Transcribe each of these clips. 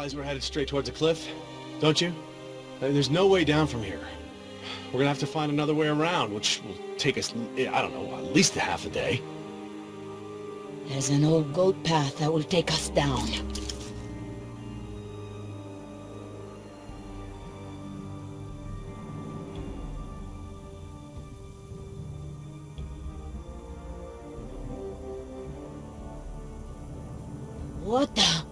realize we're headed straight towards a cliff? Don't you? There's no way down from here. We're gonna have to find another way around, which will take us, I don't know, at least a half a day. There's an old goat path that will take us down. What the?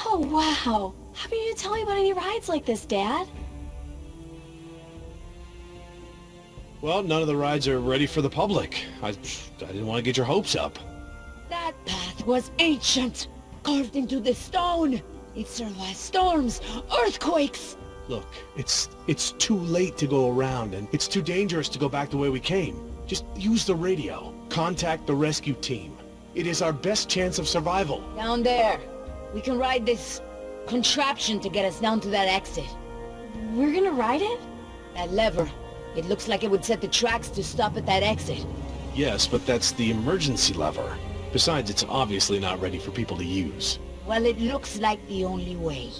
Oh, wow. How come you didn't tell me about any rides like this, Dad? Well, none of the rides are ready for the public. I didn't want to get your hopes up. That path was ancient, carved into the stone. It survived storms, earthquakes. Look, it's too late to go around, and it's too dangerous to go back the way we came. Just use the radio. Contact the rescue team. It is our best chance of survival. Down there. We can ride this contraption to get us down to that exit. We're gonna ride it? That lever. It looks like it would set the tracks to stop at that exit. Yes, but that's the emergency lever. Besides, it's obviously not ready for people to use. Well, it looks like the only way.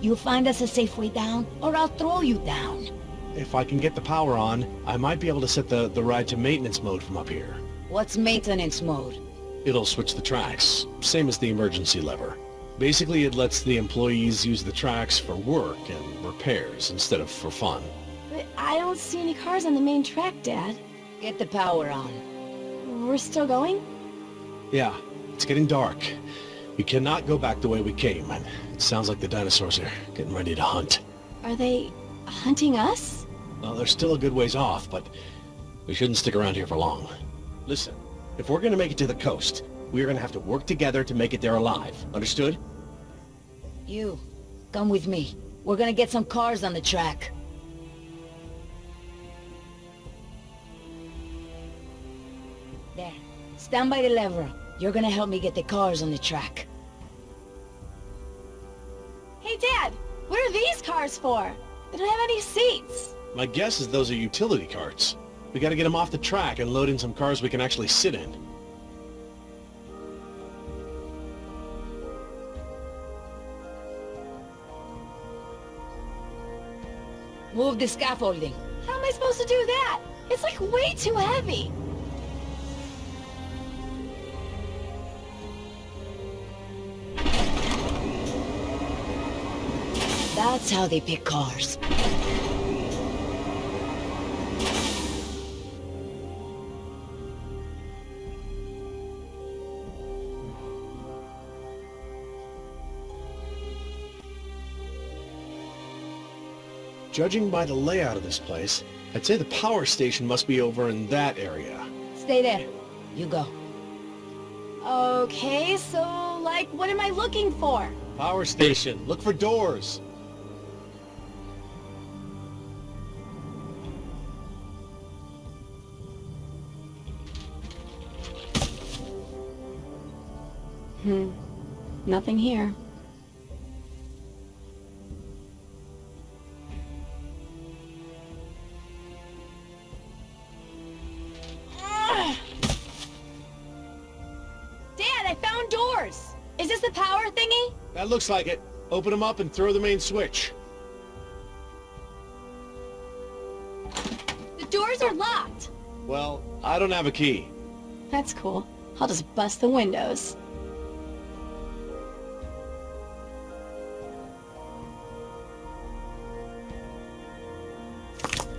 You find us a safe way down, or I'll throw you down. If I can get the power on, I might be able to set the ride to maintenance mode from up here. What's maintenance mode? It'll switch the tracks, same as the emergency lever. Basically, it lets the employees use the tracks for work and repairs instead of for fun. But I don't see any cars on the main track, Dad. Get the power on. We're still going? Yeah, it's getting dark. We cannot go back the way we came, and it sounds like the dinosaurs are getting ready to hunt. Are they hunting us? Well, they're still a good ways off, but we shouldn't stick around here for long. Listen, if we're gonna make it to the coast, we're gonna have to work together to make it there alive. Understood? You, come with me. We're gonna get some cars on the track. There. Stand by the lever. You're gonna help me get the cars on the track. Hey, Dad! What are these cars for? They don't have any seats. My guess is those are utility carts. We gotta get them off the track and load in some cars we can actually sit in. Move the scaffolding. How am I supposed to do that? It's like way too heavy. That's how they pick cars. Judging by the layout of this place, I'd say the power station must be over in that area. Stay there. You go. Okay, so, like, what am I looking for? Power station. Look for doors. Nothing here. Dad, I found doors! Is this the power thingy? That looks like it. Open them up and throw the main switch. The doors are locked! Well, I don't have a key. That's cool. I'll just bust the windows.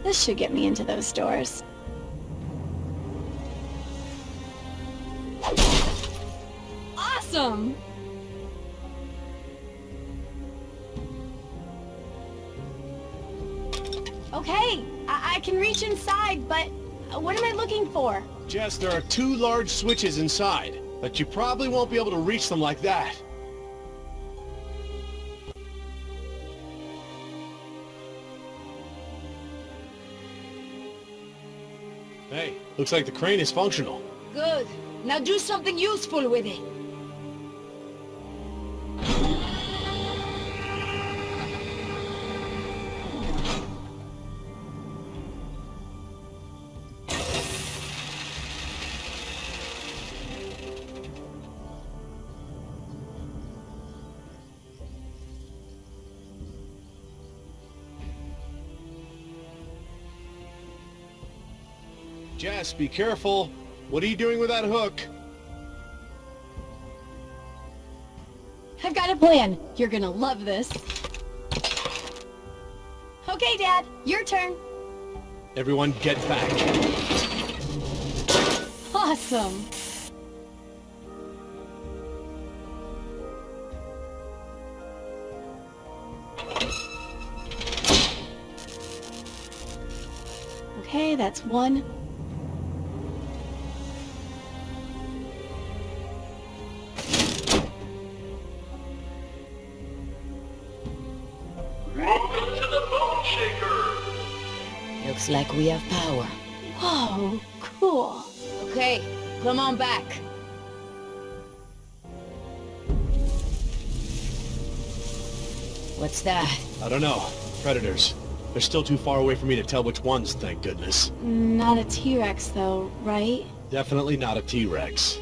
This should get me into those doors. Awesome! Okay, I can reach inside, but what am I looking for? Jess, there are 2 large switches inside, but you probably won't be able to reach them like that. Hey, looks like the crane is functional. Good. Now do something useful with it. Jess, be careful. What are you doing with that hook? I've got a plan. You're gonna love this. Okay, Dad, your turn. Everyone get back. Awesome. Okay, that's one. Looks like we have power. Whoa, cool. Okay, come on back. What's that? I don't know. Predators. They're still too far away for me to tell which ones, thank goodness. Not a T-Rex though, right? Definitely not a T-Rex.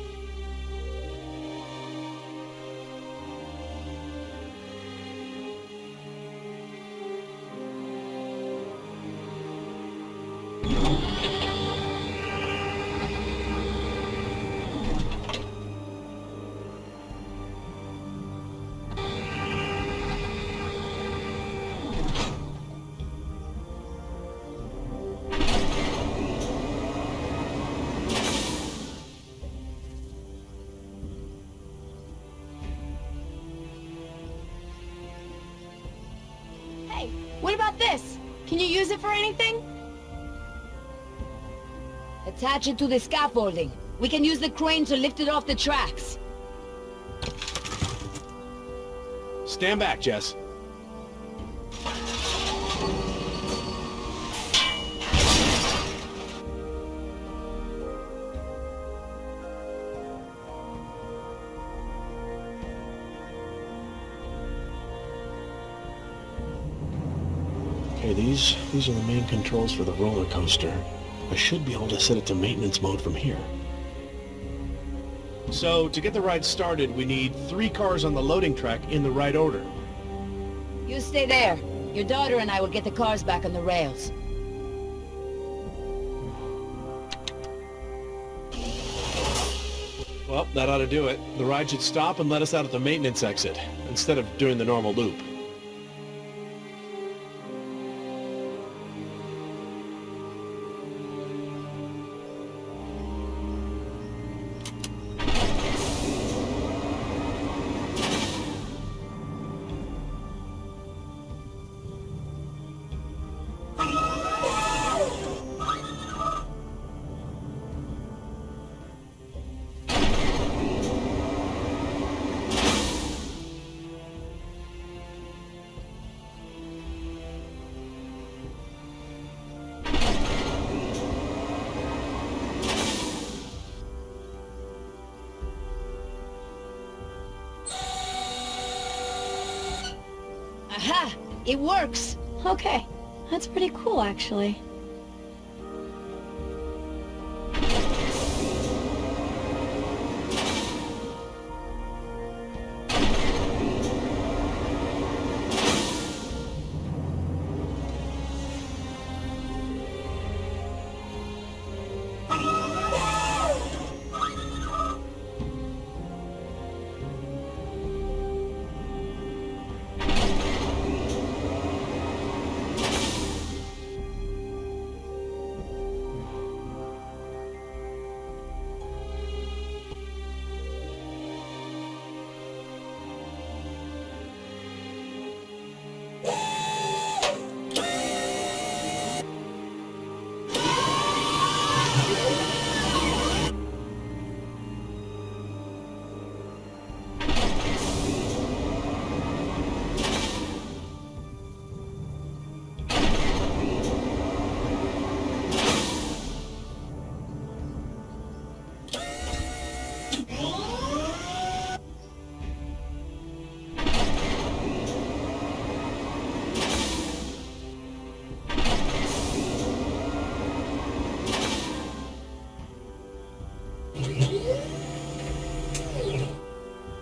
Hey, what about this? Can you use it for anything? Attach it to the scaffolding. We can use the crane to lift it off the tracks. Stand back, Jess. Okay, these are the main controls for the roller coaster. I should be able to set it to maintenance mode from here. So, to get the ride started, we need 3 cars on the loading track in the right order. You stay there. Your daughter and I will get the cars back on the rails. Well, that ought to do it. The ride should stop and let us out at the maintenance exit, instead of doing the normal loop. Aha! It works! Okay, that's pretty cool actually.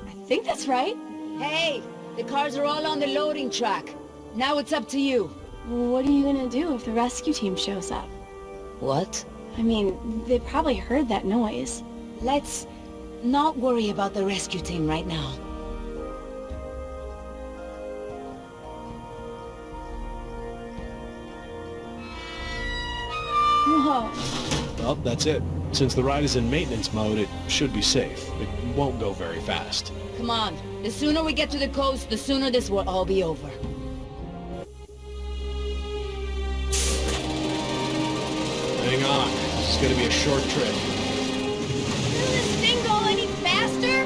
I think that's right. Hey! The cars are all on the loading track. Now it's up to you. What are you gonna do if the rescue team shows up? What? I mean, they probably heard that noise. Let's not worry about the rescue team right now. Whoa. Well, that's it. Since the ride is in maintenance mode, it should be safe. It won't go very fast. Come on. The sooner we get to the coast, the sooner this will all be over. Hang on. This is gonna be a short trip. Does this thing go any faster?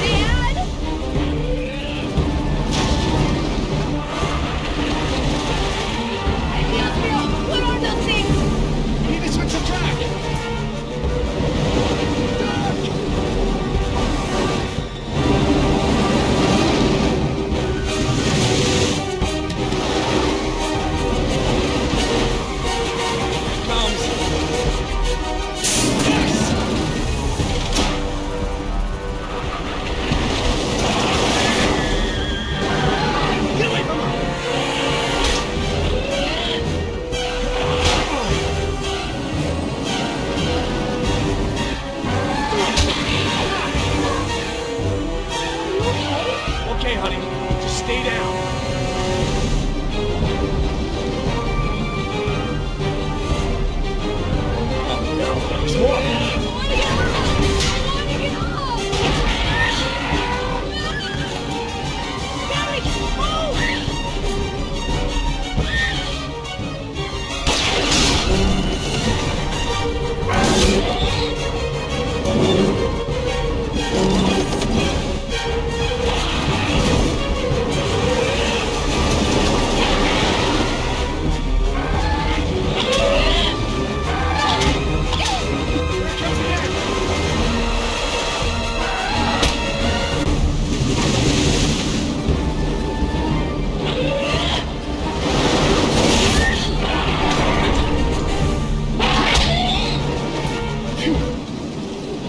Dad? What are those things? We need to switch the track! Okay, honey, just stay down. There's more.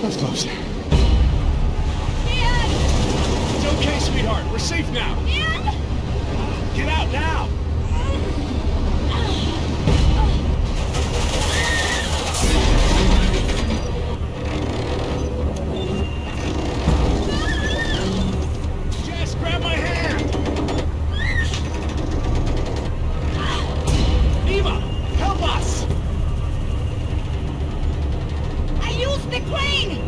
That's close. It's okay, sweetheart. We're safe now. Get out now! Jess, grab my hand! Eva, help us! I used the crane!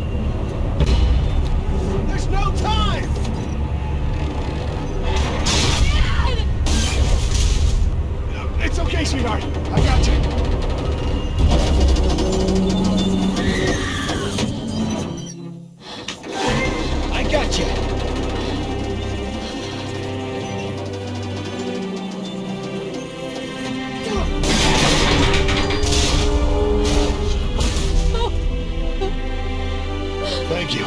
There's no time! It's okay, sweetheart. I got you. I got you. Thank you.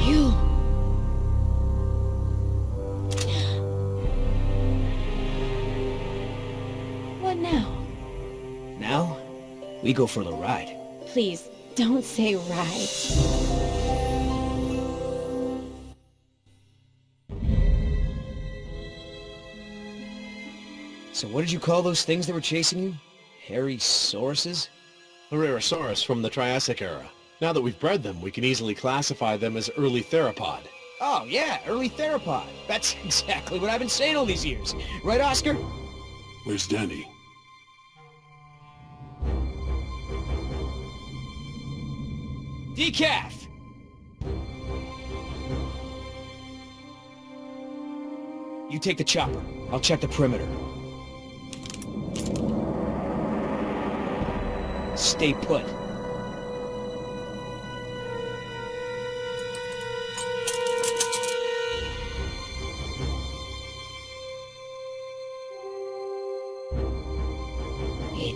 You. What now? Now, we go for the ride. Please, don't say ride. So what did you call those things that were chasing you? Hairy sauruses? Herrerasaurus from the Triassic era. Now that we've bred them, we can easily classify them as early theropod. Oh, yeah, early theropod. That's exactly what I've been saying all these years. Right, Oscar? Where's Danny? Decaf! You take the chopper. I'll check the perimeter. Stay put.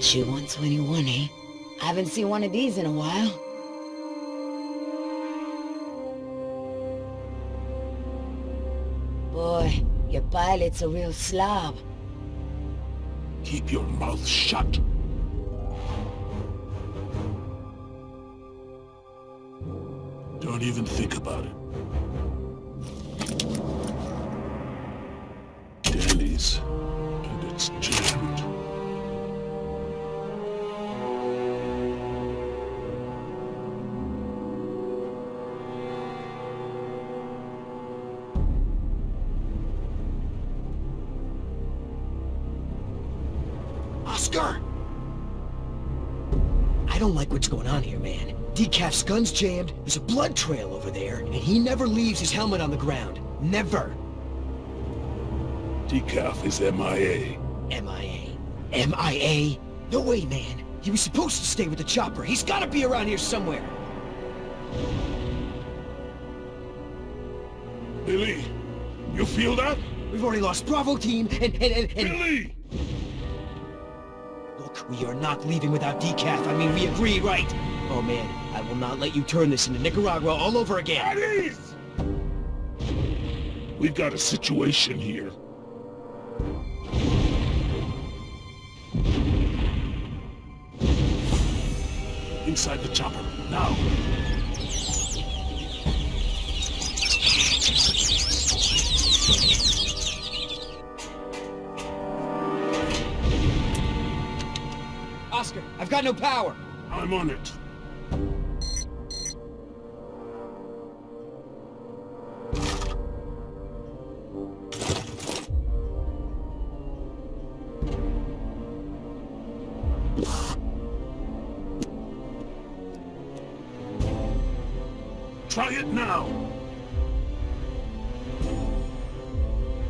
HU-121, eh? I haven't seen one of these in a while. Boy, your pilot's a real slob. Keep your mouth shut. Don't even think about it. It's jammed. Oscar! I don't like what's going on here, man. Decaf's gun's jammed, there's a blood trail over there, and he never leaves his helmet on the ground. Never. Decaf is MIA. MIA. MIA? No way, man. He was supposed to stay with the chopper. He's gotta be around here somewhere. Billy, you feel that? We've already lost Bravo team, and... Billy! Look, we are not leaving without Decaf. I mean, we agreed, right? Oh, man, I will not let you turn this into Nicaragua all over again. At ease! We've got a situation here. Inside the chopper, now! Oscar, I've got no power. I'm on it. Try it now!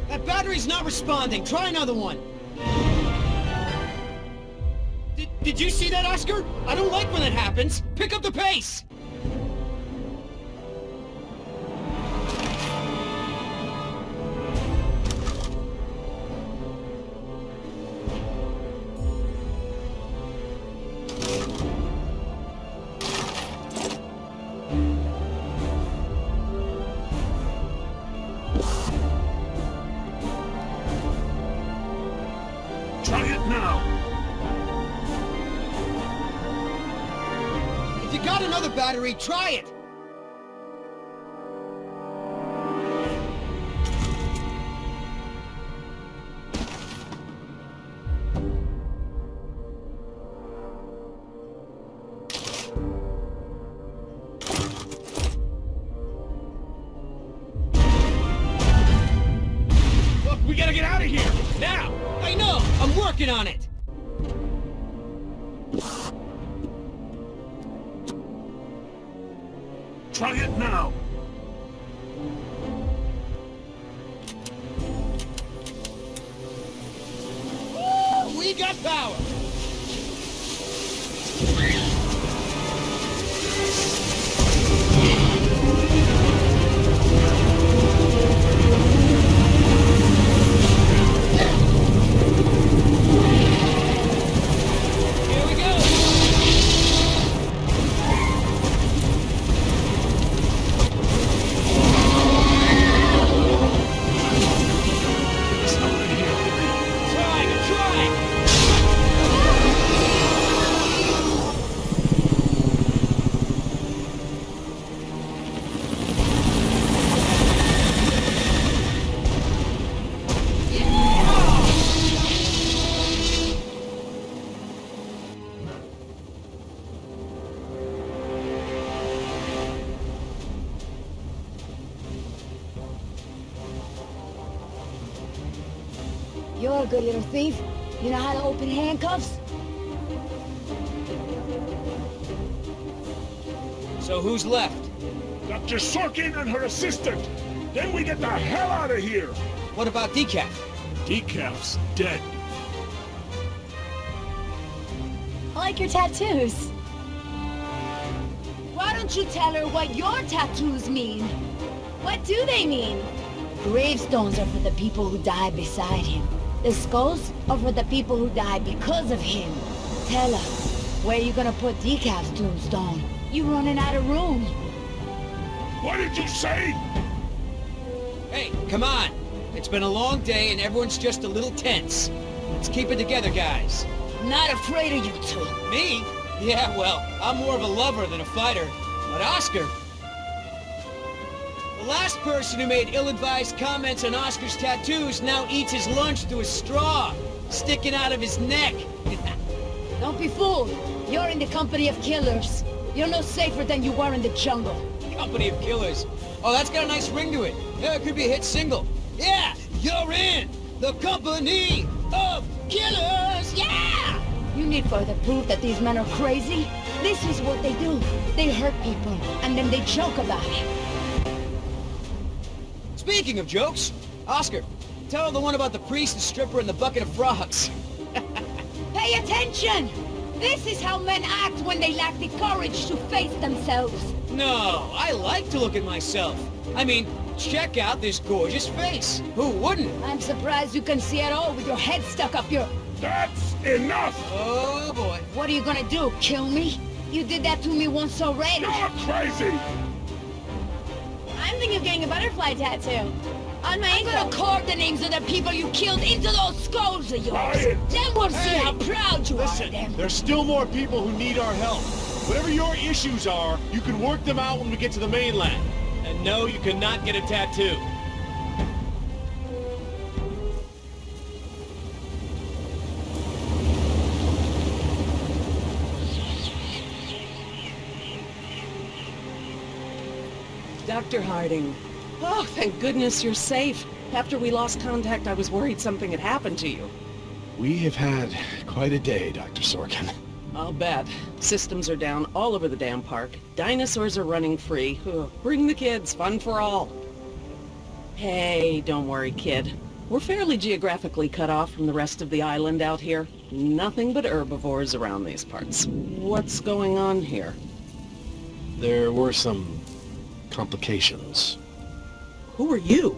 That battery's not responding. Try another one. Did you see that, Oscar? I don't like when that happens. Pick up the pace! Try it now! If you got another battery, try it! Look, we gotta get out of here! Now! I know! I'm working on it! Try it now! Woo! We got power! Here we go! Something here, Billy. Trying, I'm trying! You're a good little thief. You know how to open handcuffs? So who's left? Dr. Sorkin and her assistant! Then we get the hell out of here! What about Decaf? Decaf's dead. I like your tattoos. Why don't you tell her what your tattoos mean? What do they mean? Gravestones are for the people who died beside him. The skulls are for the people who died because of him. Tell us, where you gonna put Decaf's tombstone? You running out of room. What did you say? Hey, come on! It's been a long day and everyone's just a little tense. Let's keep it together, guys. I'm not afraid of you two. Me? Yeah, well, I'm more of a lover than a fighter. But Oscar... The last person who made ill-advised comments on Oscar's tattoos now eats his lunch through a straw. sticking out of his neck. Don't be fooled. You're in the company of killers. You're no safer than you were in the jungle. Company of killers. Oh, that's got a nice ring to it. Yeah, it could be a hit single. Yeah, you're in the company of killers. Yeah! You need further proof that these men are crazy? This is what they do. They hurt people, and then they joke about it. Speaking of jokes, Oscar, tell the one about the priest, the stripper, and the bucket of frogs. Pay attention! This is how men act when they lack the courage to face themselves. No, I like to look at myself. I mean, check out this gorgeous face. Who wouldn't? I'm surprised you can see at all with your head stuck up your... That's enough! Oh, boy. What are you gonna do, kill me? You did that to me once already. You're crazy! I'm thinking of getting a butterfly tattoo. On my I'm ankle. gonna carve the names of the people you killed into those skulls of yours. Quiet. Then we'll see Hey, how proud you are of Listen, them. there's still more people who need our help. Whatever your issues are, you can work them out when we get to the mainland. And no, you cannot get a tattoo. Dr. Harding. Oh, thank goodness you're safe. After we lost contact, I was worried something had happened to you. We have had quite a day, Dr. Sorkin. I'll bet. Systems are down all over the damn park. Dinosaurs are running free. Ugh, bring the kids, fun for all. Hey, don't worry, kid. We're fairly geographically cut off from the rest of the island out here. Nothing but herbivores around these parts. What's going on here? There were some complications. Who are you?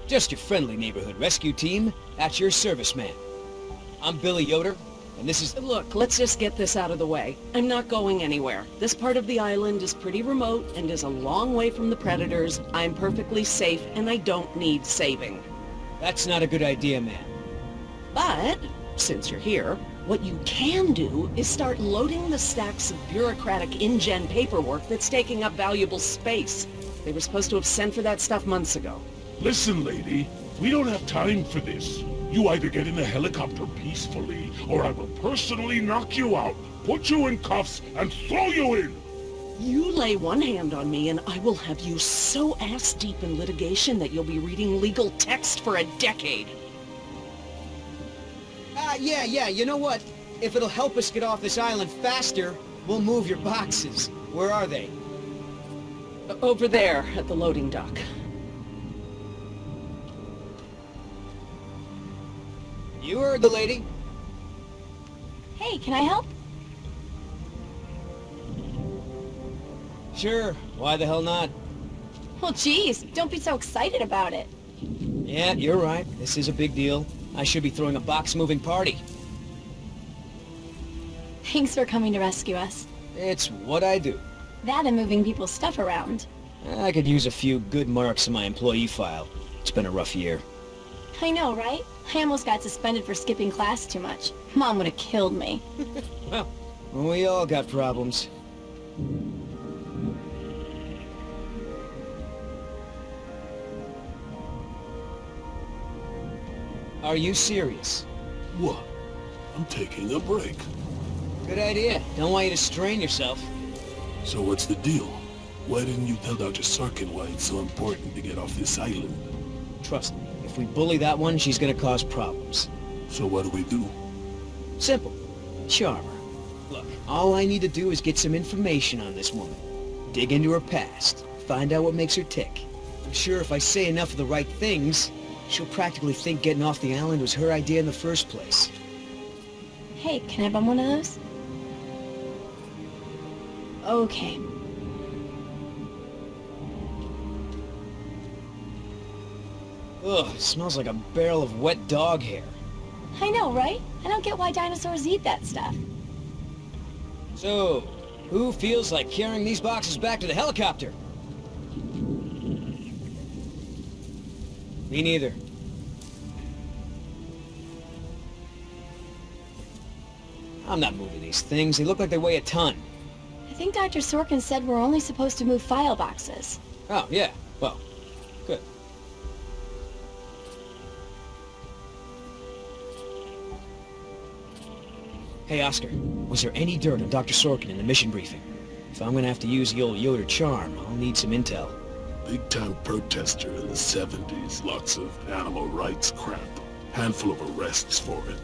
Just your friendly neighborhood rescue team, at your service, man. I'm Billy Yoder, and this is... Look, let's just get this out of the way. I'm not going anywhere. This part of the island is pretty remote and is a long way from the predators. I'm perfectly safe, and I don't need saving. That's not a good idea, man. But, since you're here, what you can do is start loading the stacks of bureaucratic InGen paperwork that's taking up valuable space. They were supposed to have sent for that stuff months ago. Listen, lady, we don't have time for this. You either get in the helicopter peacefully, or I will personally knock you out, put you in cuffs, and throw you in! You lay one hand on me and I will have you so ass-deep in litigation that you'll be reading legal text for a decade. Yeah, you know what? If it'll help us get off this island faster, we'll move your boxes. Where are they? Over there at the loading dock. You heard the lady. Hey, can I help? Sure, why the hell not? Well, geez, don't be so excited about it. Yeah, you're right. This is a big deal. I should be throwing a box-moving party. Thanks for coming to rescue us. It's what I do. That and moving people's stuff around. I could use a few good marks in my employee file. It's been a rough year. I know, right? I almost got suspended for skipping class too much. Mom would have killed me. Well, we all got problems. Are you serious? What? I'm taking a break. Good idea. Don't want you to strain yourself. So what's the deal? Why didn't you tell Dr. Sorkin why it's so important to get off this island? Trust me, if we bully that one, she's gonna cause problems. So what do we do? Simple. Charm her. Look, all I need to do is get some information on this woman. Dig into her past. Find out what makes her tick. I'm sure if I say enough of the right things, she'll practically think getting off the island was her idea in the first place. Hey, can I bum one of those? Okay. Ugh, it smells like a barrel of wet dog hair. I know, right? I don't get why dinosaurs eat that stuff. So, who feels like carrying these boxes back to the helicopter? Me neither. I'm not moving these things. They look like they weigh a ton. I think Dr. Sorkin said we're only supposed to move file boxes. Oh, yeah. Well, good. Hey, Oscar, was there any dirt on Dr. Sorkin in the mission briefing? If I'm gonna have to use the old Yoder charm, I'll need some intel. Big-time protester in the 70s. Lots of animal rights crap. Handful of arrests for it.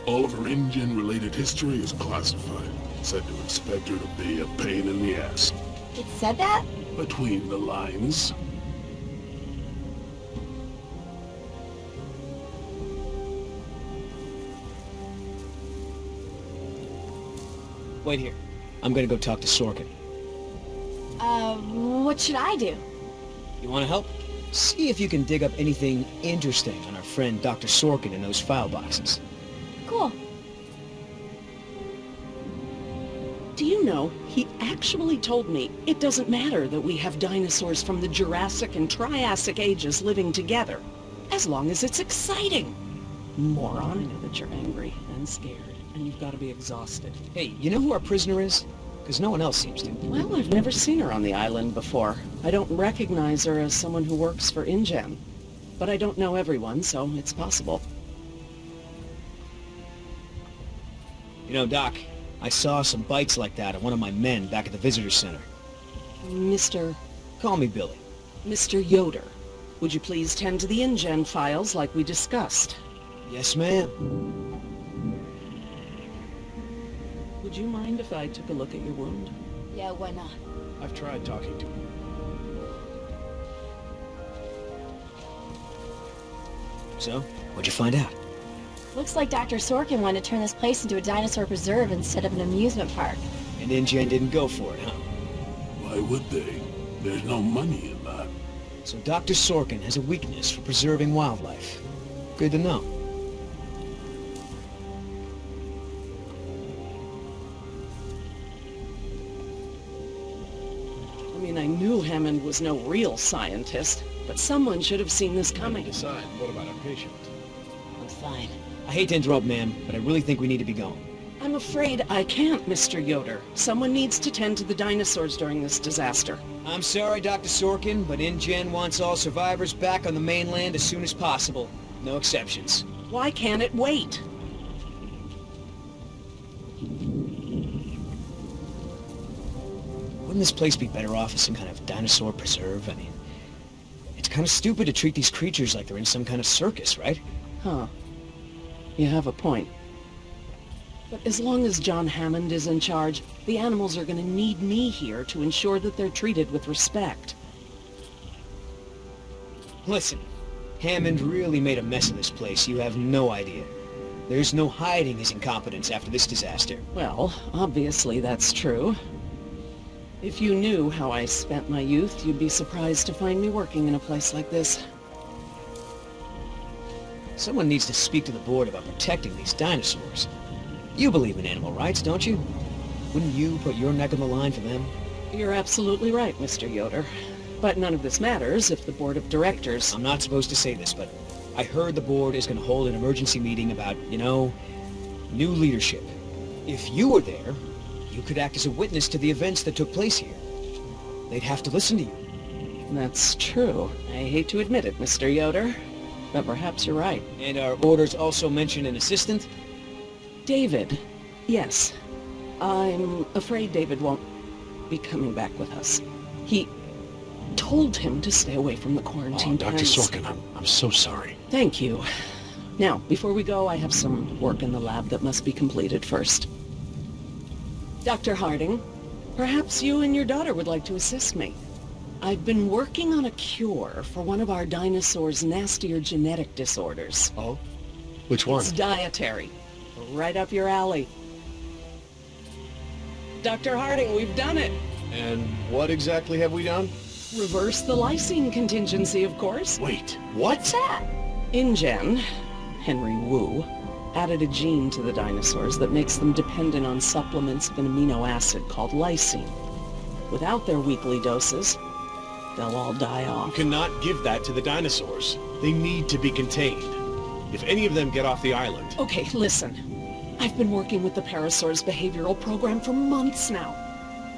All of her InGen-related history is classified. Said to expect her to be a pain in the ass. It said that? Between the lines. Wait here. I'm gonna go talk to Sorkin. What should I do? You wanna help? See if you can dig up anything interesting on our friend Dr. Sorkin in those file boxes. Cool. Do you know, he actually told me it doesn't matter that we have dinosaurs from the Jurassic and Triassic ages living together, as long as it's exciting. Moron. I know that you're angry and scared, and you've got to be exhausted. Hey, you know who our prisoner is? Because no one else seems to. Well, I've never seen her on the island before. I don't recognize her as someone who works for InGen. But I don't know everyone, so it's possible. You know, Doc, I saw some bites like that on one of my men back at the visitor center. Mr. Call me Billy. Mr. Yoder, would you please tend to the InGen files like we discussed? Yes, ma'am. Would you mind if I took a look at your wound? Yeah, why not? I've tried talking to him. So, what'd you find out? Looks like Dr. Sorkin wanted to turn this place into a dinosaur preserve instead of an amusement park. And InGen didn't go for it, huh? Why would they? There's no money in that. So Dr. Sorkin has a weakness for preserving wildlife. Good to know. I mean, I knew Hammond was no real scientist, but someone should have seen this coming. Decide, what about our patient? I'm fine. I hate to interrupt, ma'am, but I really think we need to be going. I'm afraid I can't, Mr. Yoder. Someone needs to tend to the dinosaurs during this disaster. I'm sorry, Dr. Sorkin, but InGen wants all survivors back on the mainland as soon as possible. No exceptions. Why can't it wait? Wouldn't this place be better off as some kind of dinosaur preserve? I mean, it's kind of stupid to treat these creatures like they're in some kind of circus, right? Huh. You have a point. But as long as John Hammond is in charge, the animals are going to need me here to ensure that they're treated with respect. Listen, Hammond really made a mess of this place. You have no idea. There's no hiding his incompetence after this disaster. Well, obviously that's true. If you knew how I spent my youth, you'd be surprised to find me working in a place like this. Someone needs to speak to the board about protecting these dinosaurs. You believe in animal rights, don't you? Wouldn't you put your neck on the line for them? You're absolutely right, Mr. Yoder. But none of this matters if the board of directors... I'm not supposed to say this, but I heard the board is going to hold an emergency meeting about, you know, new leadership. If you were there, you could act as a witness to the events that took place here. They'd have to listen to you. That's true. I hate to admit it, Mr. Yoder, but perhaps you're right. And our orders also mention an assistant? David. Yes. I'm afraid David won't be coming back with us. He told him to stay away from the quarantine Dr. tents. Sorkin, I'm so sorry. Thank you. Now, before we go, I have some work in the lab that must be completed first. Dr. Harding, perhaps you and your daughter would like to assist me. I've been working on a cure for one of our dinosaurs' nastier genetic disorders. Oh? Which one? It's dietary. Right up your alley. Dr. Harding, we've done it. And what exactly have we done? Reverse the lysine contingency, of course. Wait, what? What's that? InGen, Henry Wu, added a gene to the dinosaurs that makes them dependent on supplements of an amino acid called lysine. Without their weekly doses, they'll all die You off. cannot give that to the dinosaurs. They need to be contained. If any of them get off the island... Okay, listen. I've been working with the Parasaur's behavioral program for months now.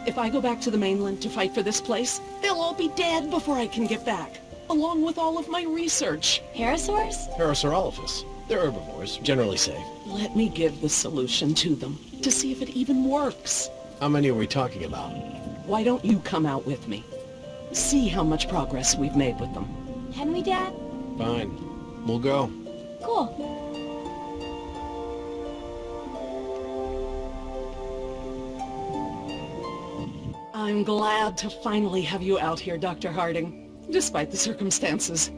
If I go back to the mainland to fight for this place, they'll all be dead before I can get back, along with all of my research. Parasaurs? Parasaurolophus. They're herbivores, generally safe. Let me give the solution to them, to see if it even works. How many are we talking about? Why don't you come out with me? See how much progress we've made with them. Can we, Dad? Fine. We'll go. Cool. I'm glad to finally have you out here, Dr. Harding, despite the circumstances.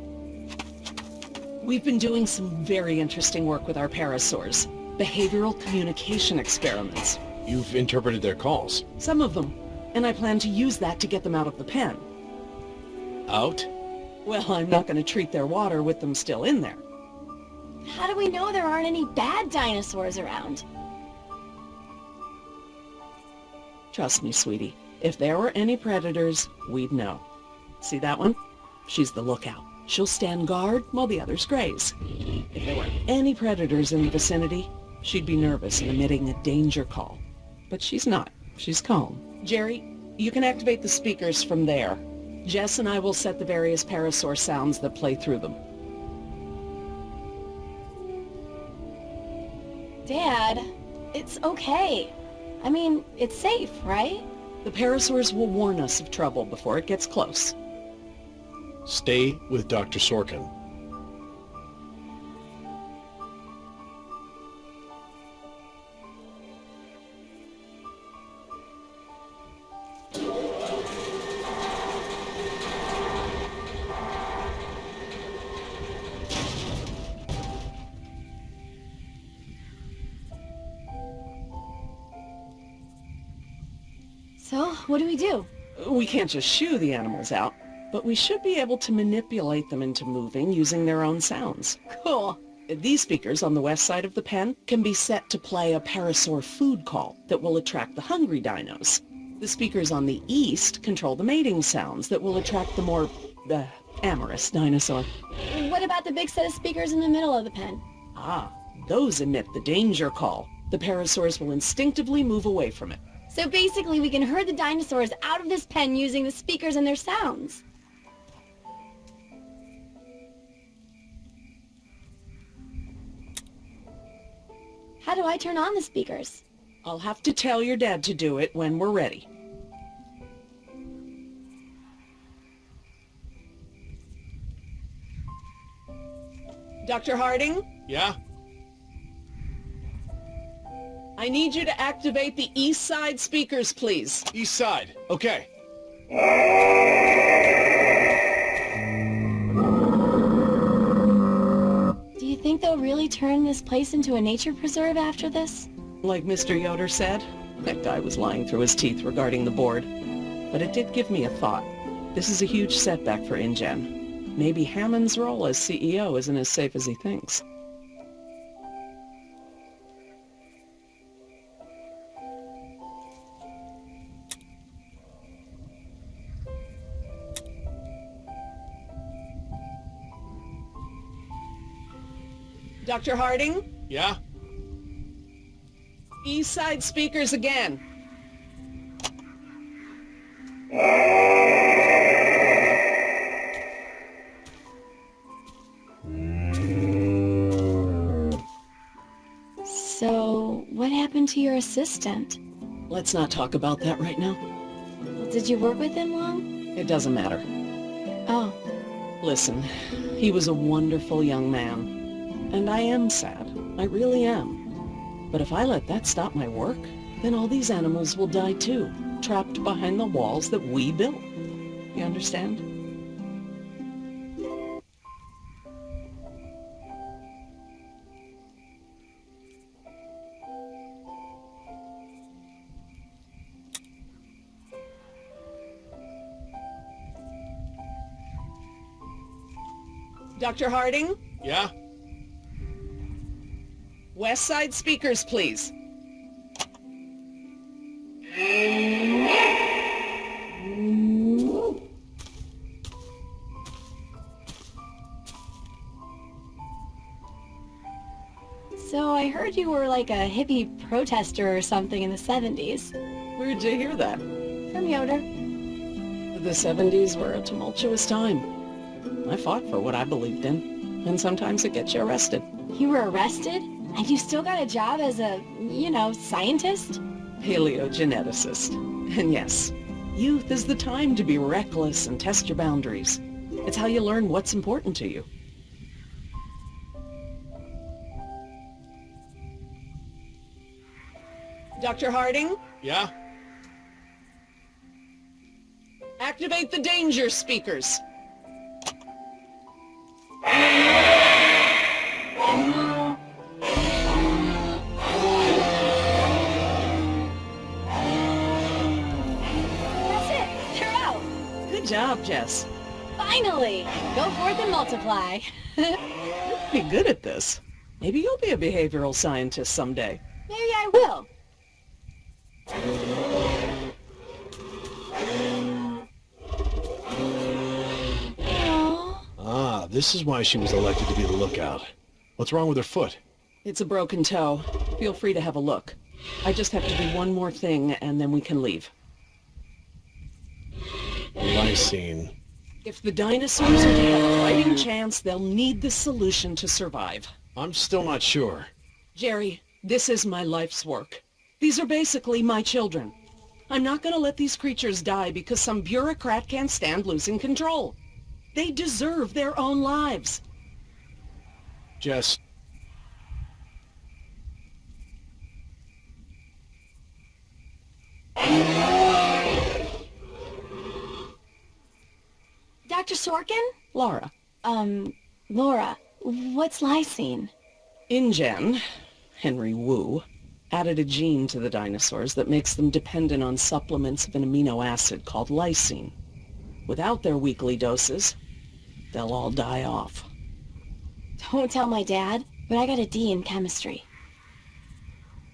We've been doing some very interesting work with our parasaurs. Behavioral communication experiments. You've interpreted their calls. Some of them. And I plan to use that to get them out of the pen. Out? Well, I'm not going to treat their water with them still in there. How do we know there aren't any bad dinosaurs around? Trust me, sweetie. If there were any predators, we'd know. See that one? She's the lookout. She'll stand guard while the others graze. If there were any predators in the vicinity, she'd be nervous and emitting a danger call. But she's not. She's calm. Jerry, you can activate the speakers from there. Jess and I will set the various parasaur sounds that play through them. Dad, it's okay. I mean, it's safe, right? The parasaurs will warn us of trouble before it gets close. Stay with Dr. Sorkin. So, what do we do? We can't just shoo the animals out, but we should be able to manipulate them into moving using their own sounds. Cool. These speakers on the west side of the pen can be set to play a parasaur food call that will attract the hungry dinos. The speakers on the east control the mating sounds that will attract the more, amorous dinosaur. What about the big set of speakers in the middle of the pen? Ah, those emit the danger call. The parasaurs will instinctively move away from it. So basically we can herd the dinosaurs out of this pen using the speakers and their sounds. How do I turn on the speakers? I'll have to tell your dad to do it when we're ready. Dr. Harding? Yeah? I need you to activate the east side speakers, please. East side. Okay. Do you think they'll really turn this place into a nature preserve after this? Like Mr. Yoder said, that guy was lying through his teeth regarding the board. But it did give me a thought. This is a huge setback for InGen. Maybe Hammond's role as CEO isn't as safe as he thinks. Dr. Harding? Yeah? East side speakers again. So, what happened to your assistant? Let's not talk about that right now. Did you work with him long? It doesn't matter. Oh, Listen, he was a wonderful young man. And I am sad. I really am. But if I let that stop my work, then all these animals will die too, trapped behind the walls that we built. You understand? Dr. Harding? Yeah? West side speakers, please. so I heard you were like a hippie protester or something in the 70s. Where'd you hear that? From Yoder. The 70s were a tumultuous time. I fought for what I believed in, and sometimes it gets you arrested. You were arrested? And you still got a job as a, scientist? Paleogeneticist. And yes, youth is the time to be reckless and test your boundaries. It's how you learn what's important to you. Dr. Harding? Yeah? Activate the danger speakers. That's it. They're out. Good job, Jess. Finally! Go forth and multiply. You're pretty good at this. Maybe you'll be a behavioral scientist someday. Maybe I will. Ah, this is why she was elected to be the lookout. What's wrong with her foot? It's a broken toe. Feel free to have a look. I just have to do one more thing, and then we can leave. Lysine. If the dinosaurs are to have a fighting chance, they'll need this solution to survive. I'm still not sure. Jerry, this is my life's work. These are basically my children. I'm not going to let these creatures die because some bureaucrat can't stand losing control. They deserve their own lives. Jess. Dr. Sorkin? Laura. Laura, what's lysine? InGen, Henry Wu, added a gene to the dinosaurs that makes them dependent on supplements of an amino acid called lysine. Without their weekly doses, they'll all die off. Don't tell my dad, but I got a D in chemistry.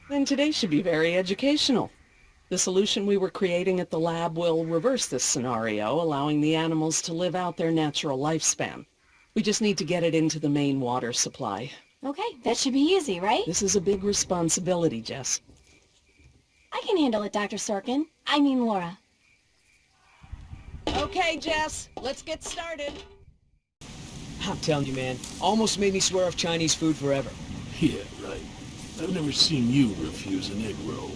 Then today should be very educational. The solution we were creating at the lab will reverse this scenario, allowing the animals to live out their natural lifespan. We just need to get it into the main water supply. Okay, that should be easy, right? This is a big responsibility, Jess. I can handle it, Dr. Sorkin. I mean Laura. Okay, Jess, let's get started. I'm telling you, man, almost made me swear off Chinese food forever. Yeah, right. I've never seen you refuse an egg roll.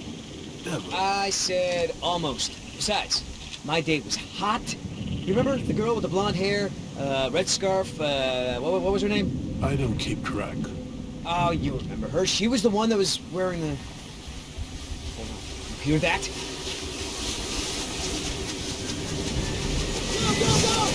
Ever. I said almost. Besides, my date was hot. You remember the girl with the blonde hair, red scarf, what was her name? I don't keep track. Oh, you remember her. She was the one that was wearing the... Hold on. You hear that? Go, go, go!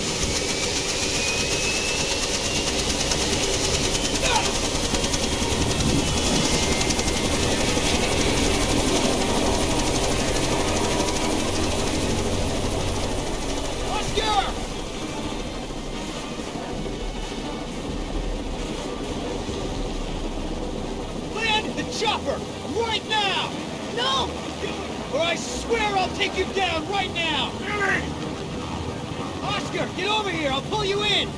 Chopper! Right now! No! Or I swear I'll take you down right now! Billy! Oscar, get over here! I'll pull you in!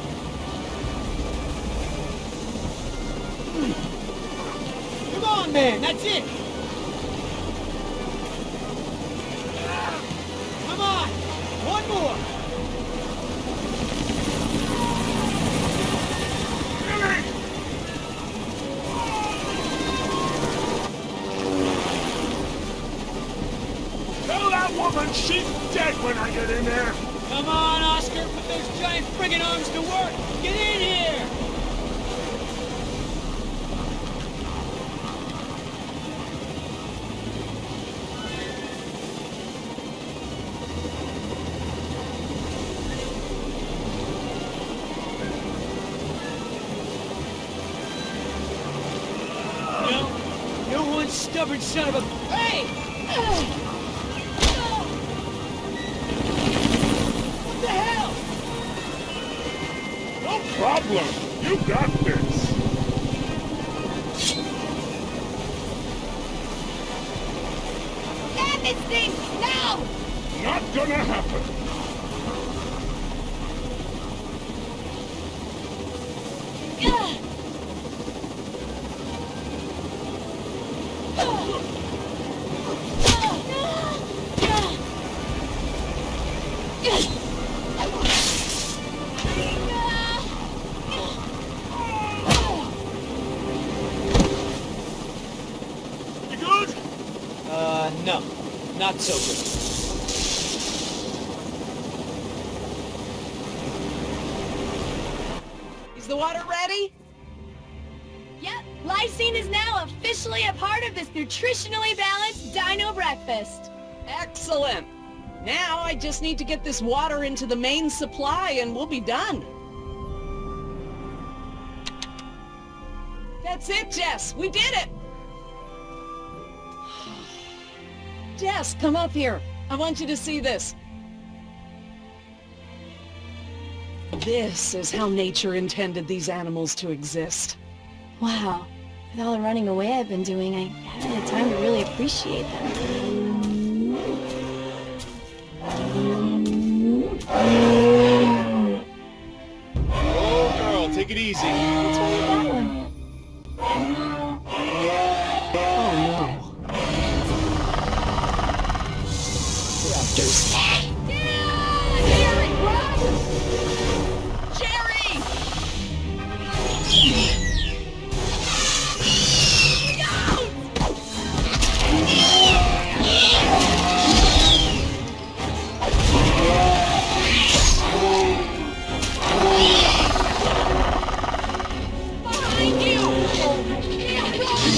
Come on, man! That's it! Come on! One more! Billy! Tell that woman she's dead when I get in there! Come on, Oscar! Put those giant friggin' arms to work! Get in here! No, you're one stubborn son of a... Hey! What the hell? No problem! You got this! Damn this thing! Now! Not gonna happen! not so good. Is the water ready? Yep, lysine is now officially a part of this nutritionally balanced dino breakfast. Excellent. Now I just need to get this water into the main supply and we'll be done. That's it, Jess. We did it. Jess, come up here. I want you to see this. This is how nature intended these animals to exist. Wow, with all the running away I've been doing, I haven't had time to really appreciate them. Oh, girl, take it easy. What's wrong with that one? Oh no. Raptors. Jerry, run! Jerry! Behind you! Yeah, run!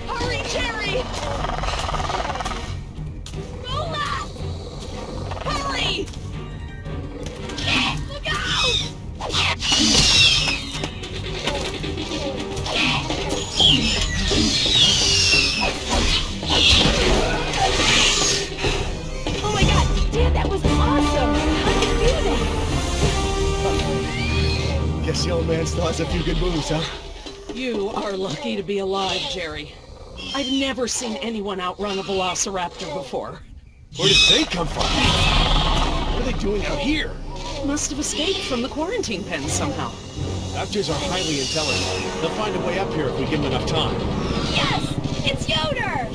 Hurry, Jerry! Mola! Hurry! Look out! Oh my god, Dad, that was awesome! How'd you do that? Guess the old man still has a few good moves, huh? You are lucky to be alive, Jerry. I've never seen anyone outrun a velociraptor before. Where did they come from? What are they doing out here? Must have escaped from the quarantine pen somehow. Raptors are highly intelligent. They'll find a way up here if we give them enough time. Yes! It's Yoder!